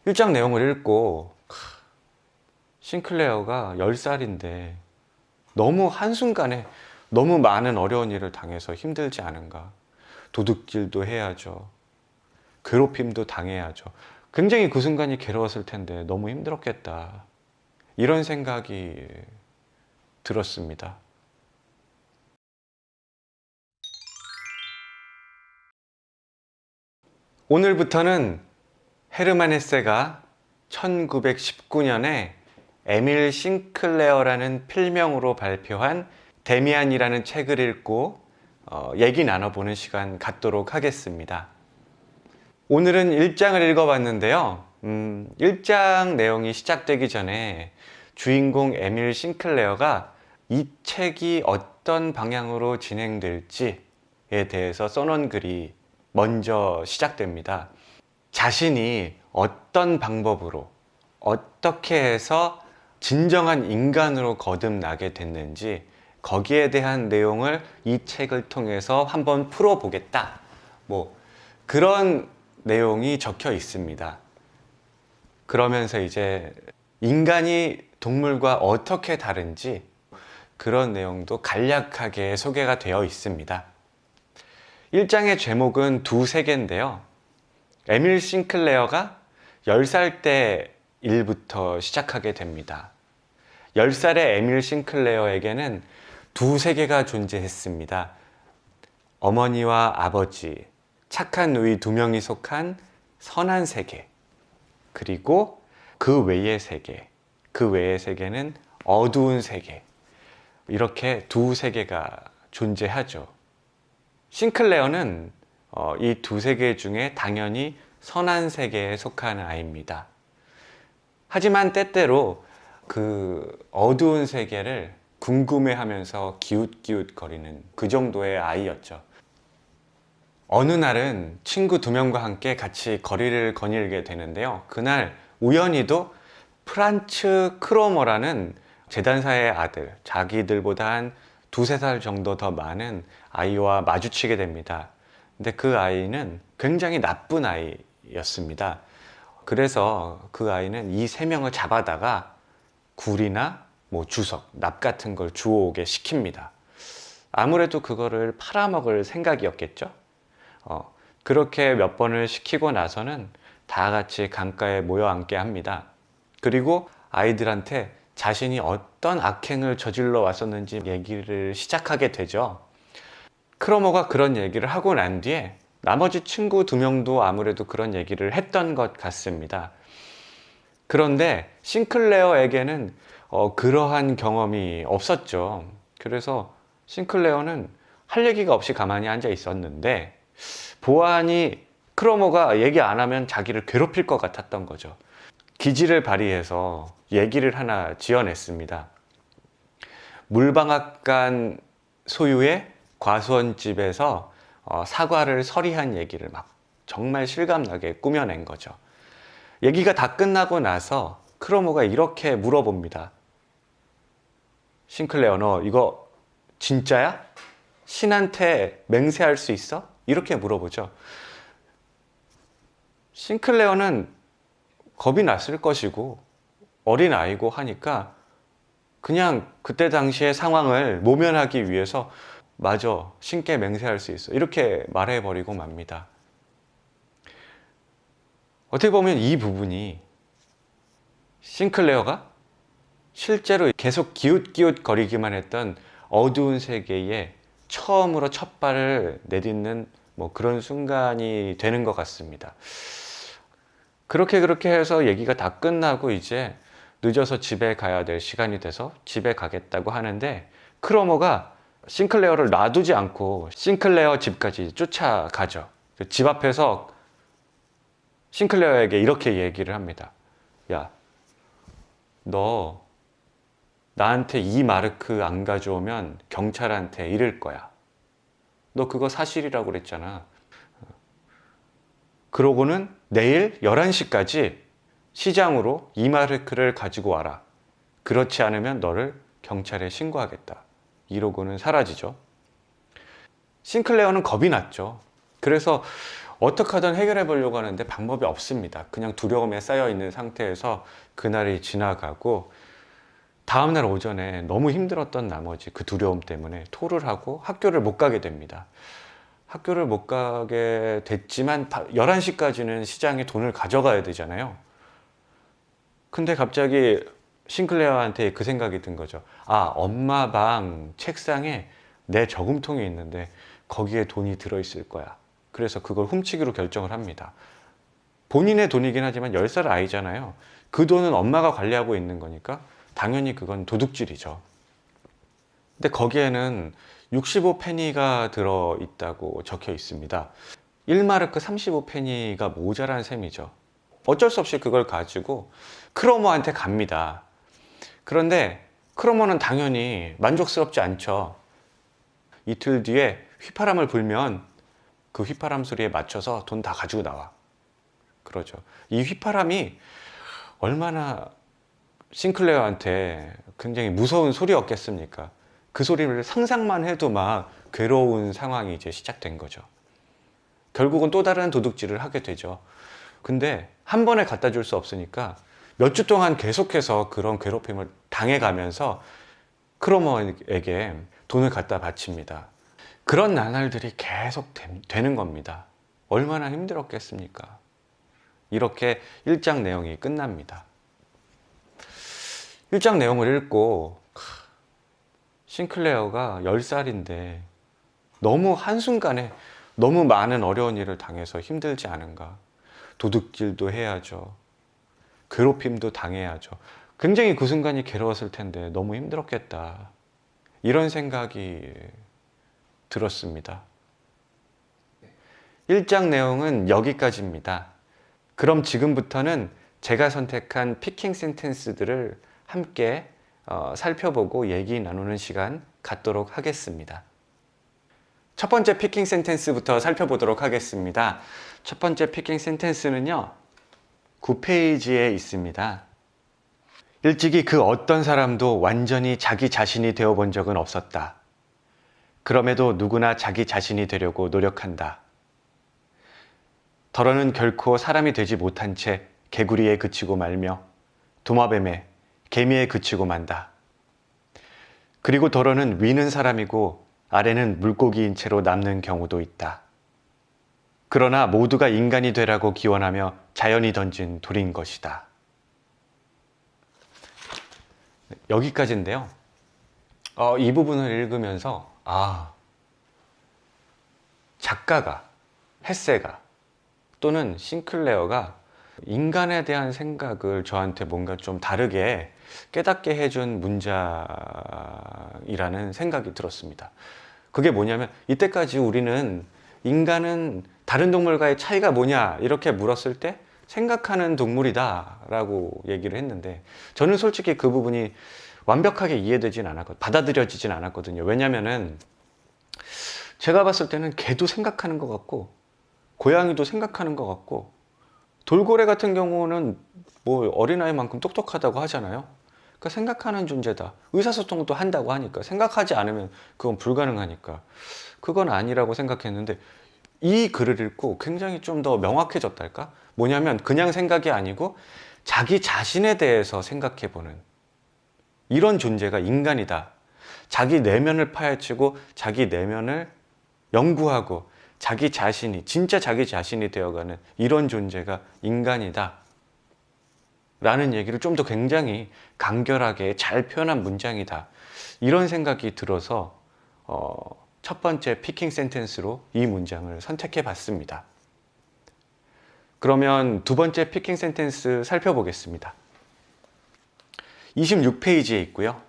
1장 내용을 읽고 싱클레어가 10살인데 너무 한순간에 너무 많은 어려운 일을 당해서 힘들지 않은가. 도둑질도 해야죠. 괴롭힘도 당해야죠. 굉장히 그 순간이 괴로웠을 텐데 너무 힘들었겠다. 이런 생각이 들었습니다. 오늘부터는 헤르만 헤세가 1919년에 에밀 싱클레어라는 필명으로 발표한 데미안이라는 책을 읽고 얘기 나눠보는 시간 갖도록 하겠습니다. 오늘은 1장을 읽어봤는데요. 1장 내용이 시작되기 전에 주인공 에밀 싱클레어가 이 책이 어떤 방향으로 진행될지에 대해서 써놓은 글이 먼저 시작됩니다. 자신이 어떤 방법으로 어떻게 해서 진정한 인간으로 거듭나게 됐는지 거기에 대한 내용을 이 책을 통해서 한번 풀어보겠다. 그런 내용이 적혀 있습니다. 그러면서 이제 인간이 동물과 어떻게 다른지 그런 내용도 간략하게 소개가 되어 있습니다. 1장의 제목은 두 세계인데요. 에밀 싱클레어가 10살 때 일부터 시작하게 됩니다. 10살의 에밀 싱클레어에게는 두 세계가 존재했습니다. 어머니와 아버지, 착한 누이 두 명이 속한 선한 세계, 그리고 그 외의 세계, 그 외의 세계는 어두운 세계, 이렇게 두 세계가 존재하죠. 싱클레어는 이 두 세계 중에 당연히 선한 세계에 속하는 아이입니다. 하지만 때때로 그 어두운 세계를 궁금해하면서 기웃기웃거리는 그 정도의 아이였죠. 어느 날은 친구 두 명과 함께 같이 거리를 거닐게 되는데요. 그날 우연히도 프란츠 크로머라는 재단사의 아들, 자기들보다 한 두세 살 정도 더 많은 아이와 마주치게 됩니다. 근데 그 아이는 굉장히 나쁜 아이였습니다. 그래서 그 아이는 이 세 명을 잡아다가 굴이나 주석, 납 같은 걸 주워오게 시킵니다. 아무래도 그거를 팔아먹을 생각이었겠죠. 그렇게 몇 번을 시키고 나서는 다 같이 강가에 모여 앉게 합니다. 그리고 아이들한테 자신이 어떤 악행을 저질러 왔었는지 얘기를 시작하게 되죠. 크로머가 그런 얘기를 하고 난 뒤에 나머지 친구 두 명도 아무래도 그런 얘기를 했던 것 같습니다. 그런데 싱클레어에게는 그러한 경험이 없었죠. 그래서 싱클레어는 할 얘기가 없이 가만히 앉아 있었는데 보아하니 크로머가 얘기 안 하면 자기를 괴롭힐 것 같았던 거죠. 기지를 발휘해서 얘기를 하나 지어냈습니다. 물방앗간 소유의 과수원집에서 사과를 서리한 얘기를 막 정말 실감나게 꾸며낸 거죠. 얘기가 다 끝나고 나서 크로모가 이렇게 물어봅니다. 싱클레어, 너 이거 진짜야? 신한테 맹세할 수 있어? 이렇게 물어보죠. 싱클레어는 겁이 났을 것이고 어린 아이고 하니까 그냥 그때 당시의 상황을 모면하기 위해서 맞아, 신께 맹세할 수 있어, 이렇게 말해버리고 맙니다. 어떻게 보면 이 부분이 싱클레어가 실제로 계속 기웃기웃 거리기만 했던 어두운 세계에 처음으로 첫 발을 내딛는 그런 순간이 되는 것 같습니다. 그렇게 해서 얘기가 다 끝나고 이제 늦어서 집에 가야 될 시간이 돼서 집에 가겠다고 하는데 크로머가 싱클레어를 놔두지 않고 싱클레어 집까지 쫓아가죠. 집 앞에서 싱클레어에게 이렇게 얘기를 합니다. 야, 너 나한테 이 마르크 안 가져오면 경찰한테 이를 거야. 너 그거 사실이라고 그랬잖아. 그러고는 내일 11시까지 시장으로 이 마르크를 가지고 와라. 그렇지 않으면 너를 경찰에 신고하겠다. 이러고는 사라지죠. 싱클레어는 겁이 났죠. 그래서 어떻게 하든 해결해 보려고 하는데 방법이 없습니다. 그냥 두려움에 쌓여 있는 상태에서 그날이 지나가고 다음날 오전에 너무 힘들었던 나머지 그 두려움 때문에 토를 하고 학교를 못 가게 됩니다. 학교를 못 가게 됐지만 11시까지는 시장에 돈을 가져가야 되잖아요. 근데 갑자기 싱클레어한테 그 생각이 든 거죠. 아, 엄마 방 책상에 내 저금통이 있는데 거기에 돈이 들어있을 거야. 그래서 그걸 훔치기로 결정을 합니다. 본인의 돈이긴 하지만 10살 아이잖아요. 그 돈은 엄마가 관리하고 있는 거니까 당연히 그건 도둑질이죠. 근데 거기에는 65페니가 들어있다고 적혀 있습니다. 1마르크 35페니가 모자란 셈이죠. 어쩔 수 없이 그걸 가지고 크로모한테 갑니다. 그런데 크로모는 당연히 만족스럽지 않죠. 이틀 뒤에 휘파람을 불면 그 휘파람 소리에 맞춰서 돈 다 가지고 나와. 그러죠. 이 휘파람이 얼마나 싱클레어한테 굉장히 무서운 소리였겠습니까? 그 소리를 상상만 해도 막 괴로운 상황이 이제 시작된 거죠. 결국은 또 다른 도둑질을 하게 되죠. 근데 한 번에 갖다 줄 수 없으니까 몇 주 동안 계속해서 그런 괴롭힘을 당해가면서 크로머에게 돈을 갖다 바칩니다. 그런 나날들이 계속 되는 겁니다. 얼마나 힘들었겠습니까? 이렇게 1장 내용이 끝납니다. 1장 내용을 읽고 싱클레어가 10살인데 너무 한순간에 너무 많은 어려운 일을 당해서 힘들지 않은가. 도둑질도 해야죠. 괴롭힘도 당해야죠. 굉장히 그 순간이 괴로웠을 텐데 너무 힘들었겠다. 이런 생각이 들었습니다. 1장 내용은 여기까지입니다. 그럼 지금부터는 제가 선택한 피킹 센텐스들을 함께 살펴보고 얘기 나누는 시간 갖도록 하겠습니다. 첫 번째 피킹 센텐스부터 살펴보도록 하겠습니다. 첫 번째 피킹 센텐스는요, 9페이지에 있습니다. 일찍이 그 어떤 사람도 완전히 자기 자신이 되어본 적은 없었다. 그럼에도 누구나 자기 자신이 되려고 노력한다. 더러는 결코 사람이 되지 못한 채 개구리에 그치고 말며 도마뱀에 개미에 그치고 만다. 그리고 더러는 위는 사람이고 아래는 물고기인 채로 남는 경우도 있다. 그러나 모두가 인간이 되라고 기원하며 자연이 던진 돌인 것이다. 여기까지인데요. 이 부분을 읽으면서 작가가, 헤세가 또는 싱클레어가 인간에 대한 생각을 저한테 뭔가 좀 다르게 깨닫게 해준 문장이라는 생각이 들었습니다. 그게 뭐냐면 이때까지 우리는 인간은 다른 동물과의 차이가 뭐냐 이렇게 물었을 때 생각하는 동물이다 라고 얘기를 했는데 저는 솔직히 그 부분이 완벽하게 이해되진 않았거든요. 받아들여지진 않았거든요. 왜냐면은 제가 봤을 때는 개도 생각하는 것 같고 고양이도 생각하는 것 같고 돌고래 같은 경우는 뭐 어린아이만큼 똑똑하다고 하잖아요. 그러니까 생각하는 존재다. 의사소통도 한다고 하니까 생각하지 않으면 그건 불가능하니까 그건 아니라고 생각했는데 이 글을 읽고 굉장히 좀 더 명확해졌달까? 뭐냐면 그냥 생각이 아니고 자기 자신에 대해서 생각해보는 이런 존재가 인간이다. 자기 내면을 파헤치고 자기 내면을 연구하고 자기 자신이 진짜 자기 자신이 되어가는 이런 존재가 인간이다 라는 얘기를 좀 더 굉장히 간결하게 잘 표현한 문장이다 이런 생각이 들어서 첫 번째 피킹 센텐스로 이 문장을 선택해 봤습니다. 그러면 두 번째 피킹 센텐스 살펴보겠습니다. 26페이지에 있고요.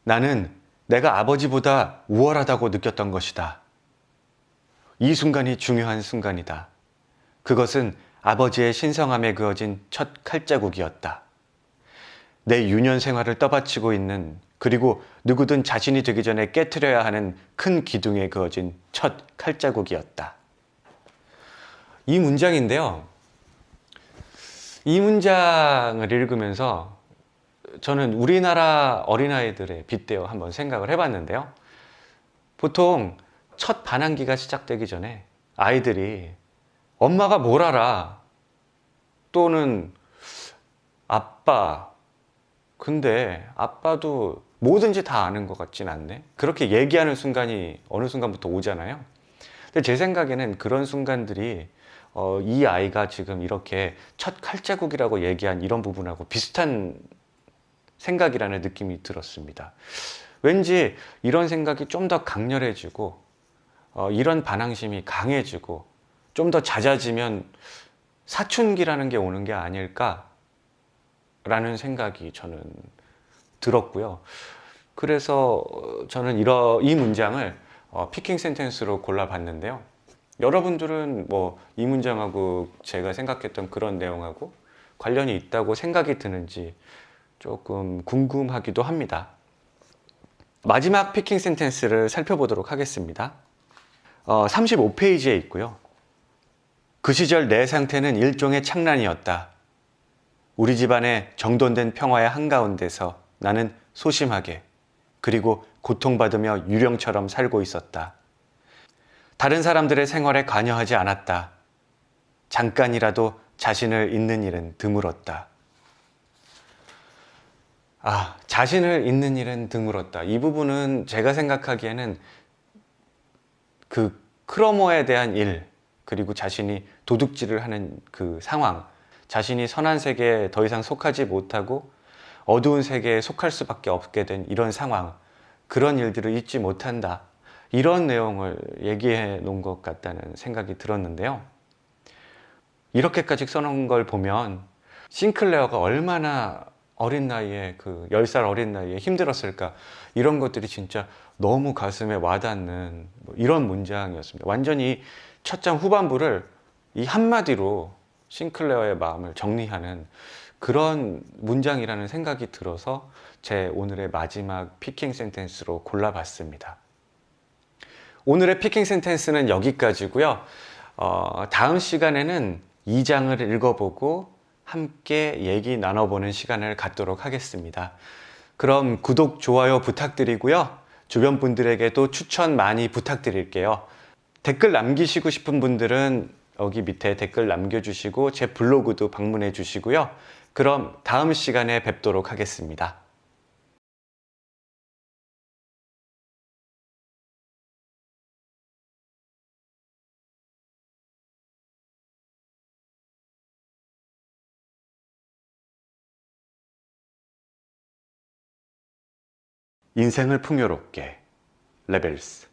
나는 내가 아버지보다 우월하다고 느꼈던 것이다. 이 순간이 중요한 순간이다. 그것은 아버지의 신성함에 그어진 첫 칼자국이었다. 내 유년 생활을 떠받치고 있는 그리고 누구든 자신이 되기 전에 깨트려야 하는 큰 기둥에 그어진 첫 칼자국이었다. 이 문장인데요. 이 문장을 읽으면서 저는 우리나라 어린아이들에 빗대어 한번 생각을 해봤는데요. 보통 첫 반항기가 시작되기 전에 아이들이 엄마가 뭘 알아? 또는 아빠, 근데 아빠도 뭐든지 다 아는 것 같진 않네? 그렇게 얘기하는 순간이 어느 순간부터 오잖아요. 근데 제 생각에는 그런 순간들이 이 아이가 지금 이렇게 첫 칼자국이라고 얘기한 이런 부분하고 비슷한 생각이라는 느낌이 들었습니다. 왠지 이런 생각이 좀 더 강렬해지고 이런 반항심이 강해지고 좀 더 잦아지면 사춘기라는 게 오는 게 아닐까라는 생각이 저는 들었고요. 그래서 저는 이 문장을 피킹 센텐스로 골라봤는데요. 여러분들은 뭐 이 문장하고 제가 생각했던 그런 내용하고 관련이 있다고 생각이 드는지 조금 궁금하기도 합니다. 마지막 피킹 센텐스를 살펴보도록 하겠습니다. 35페이지에 있고요. 그 시절 내 상태는 일종의 창란이었다. 우리 집안의 정돈된 평화의 한가운데서 나는 소심하게 그리고 고통받으며 유령처럼 살고 있었다. 다른 사람들의 생활에 관여하지 않았다. 잠깐이라도 자신을 잊는 일은 드물었다. 자신을 잊는 일은 드물었다. 이 부분은 제가 생각하기에는 그 크로모에 대한 일, 그리고 자신이 도둑질을 하는 그 상황, 자신이 선한 세계에 더 이상 속하지 못하고 어두운 세계에 속할 수밖에 없게 된 이런 상황, 그런 일들을 잊지 못한다. 이런 내용을 얘기해 놓은 것 같다는 생각이 들었는데요. 이렇게까지 써놓은 걸 보면 싱클레어가 얼마나 어린 나이에 10살 어린 나이에 힘들었을까, 이런 것들이 진짜 너무 가슴에 와닿는 이런 문장이었습니다. 완전히 첫 장 후반부를 이 한마디로 싱클레어의 마음을 정리하는 그런 문장이라는 생각이 들어서 제 오늘의 마지막 피킹 센텐스로 골라봤습니다. 오늘의 피킹 센텐스는 여기까지고요. 다음 시간에는 2장을 읽어보고 함께 얘기 나눠보는 시간을 갖도록 하겠습니다. 그럼 구독, 좋아요 부탁드리고요. 주변 분들에게도 추천 많이 부탁드릴게요. 댓글 남기시고 싶은 분들은 여기 밑에 댓글 남겨주시고 제 블로그도 방문해 주시고요. 그럼 다음 시간에 뵙도록 하겠습니다. 인생을 풍요롭게 레벨스